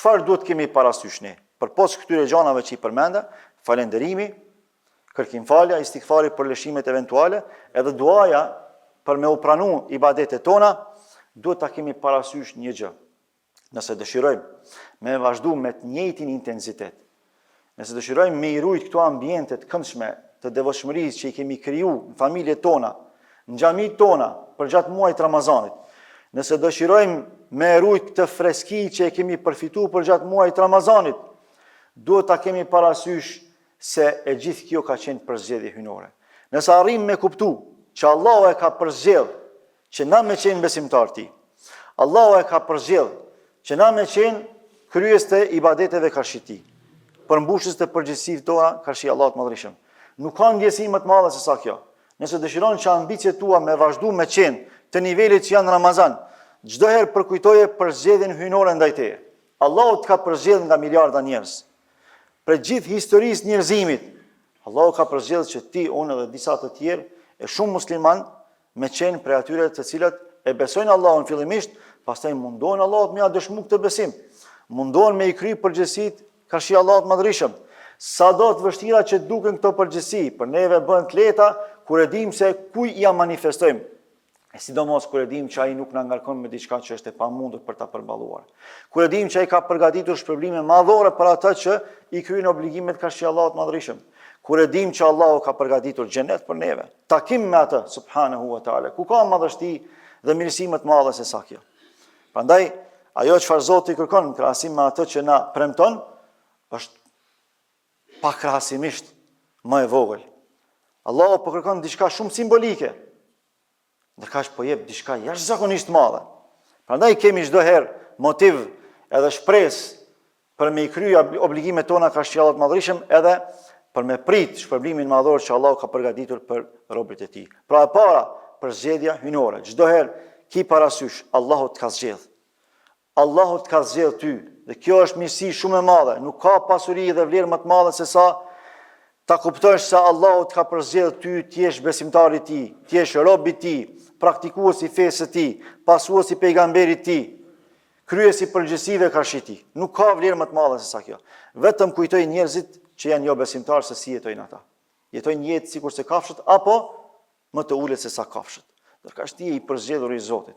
çfarë duhet kemi parasysh ne? Përpos këtyre gjanave që i përmenda, falënderimi, kërkimfalja, istighfari për lëshimet eventuale, edhe duaja për me u pranu ibadetet tona, duhet ta kemi parasysh një gjë. Nëse dëshirojmë me vazhdu me të njëjtin intensitet, nëse dëshirojmë me i rujt këto ambiente të këndshme të devotshmërisë që i kemi kriju në familjet tona, në xhamitë tona për gjatë muajit Ramazanit, nëse dëshirojmë me rujt këtë freski që e kemi përfituar për gjatë muajit Ramazanit, duhet ta kemi parasysh se e gjithë kjo ka qenë përzgjedhje hyjnore. Nëse arrim me kuptu që Allahu e ka përzgjedh që na me qenë besimtar ti, Allahu e ka përzgjedh që na me qenë kryes të ibadeteve karshi ti, përmbushës të përgjegjësive tona karshi Allahut Madhërisëm. Nuk ka ndjesi më të madhe se sa kjo. Nëse dëshiron që ambicjet tua me vazhdu me qenë të nivelit që janë Ramazan, çdo herë përkujtoje përzgjedhjen hyjnore ndaj teje. Allahu të ka përzgjedh nga miliarda njerëz. Për gjithë historisë njerëzimit, Allahu ka përzgjedh që ti, unë dhe disa të tjerë, e shumë musliman, me qenë prej atyre të cilët e besojnë Allahun fillimisht, pastaj mundohen Allahut me ia dëshmu këtë besim. Mundohen me i kry përgjegjësitë karshi Allahut Madhërisëm. Sado të vështira që duken këto përgjegjësi, për neve bën të lehta kur e dim se kuj ja manifestojmë. E sidomos kur e dim që ai nuk na ngarkon me diçka që është e pamundur për ta përballuar. Kur e dim që ai ka përgatitur shpërblime madhore për ata që i kryen obligimet karshi Allahut Madhërisëm. Kur e dim që Allahu ka përgatitur xhenet për neve, takim me atë subhanahu wa taala, ku ka madhështi dhe mirësi më të madhe se sa kjo. Prandaj, ajo çfarë Zoti kërkon në krahasim me atë që na premton, është pakrahasimisht më e vogël. Allahu po kërkon diçka shumë simbolike, ndërkaq po jep diçka jashtëzakonisht madhe. Prandaj kemi çdo herë motiv edhe shpresë për me i kryer obligimet tona karshi Allahut Madhërisëm, edhe për me prit shpërblimin madhor që Allahu ka përgatitur për robërit e tij. Pra e para, përzgjedhja hyjnore. Çdo herë ki parasysh, Allahu të ka zgjedh. Allahu të ka zgjedh ty, dhe kjo është mirësi shumë e madhe. Nuk ka pasuri dhe vlerë më të madhe se sa ta kuptosh se Allahu të ka përzgjedh ty, ti je besimtari i tij, ti je rob i tij, praktikuesi fesë së tij, pasuesi pejgamberit të tij, kryesi përgjegjësive karshi tij. Nuk ka vlerë më të madhe se sa kjo. Vetëm kujtoj njerëzit që janë jo besimtarë se si jetojnë ata. Jetojnë jetë sikur se kafshët, apo më të ulët se sa kafshët. Ndërkaq ti je i përzgjedhur i Zotit.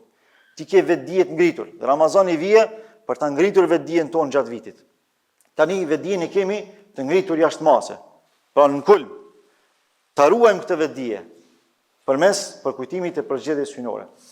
Ti ke vetdijet ngritur. Dhe Ramazani vije për ta ngritur vetdijen tonë gjatë vitit. Tani vetdijen e kemi të ngritur jashtëmase. Pra në kulm, ta ruajmë këtë vetdije përmes përkujtimit të përzgjedhjes hyjnore.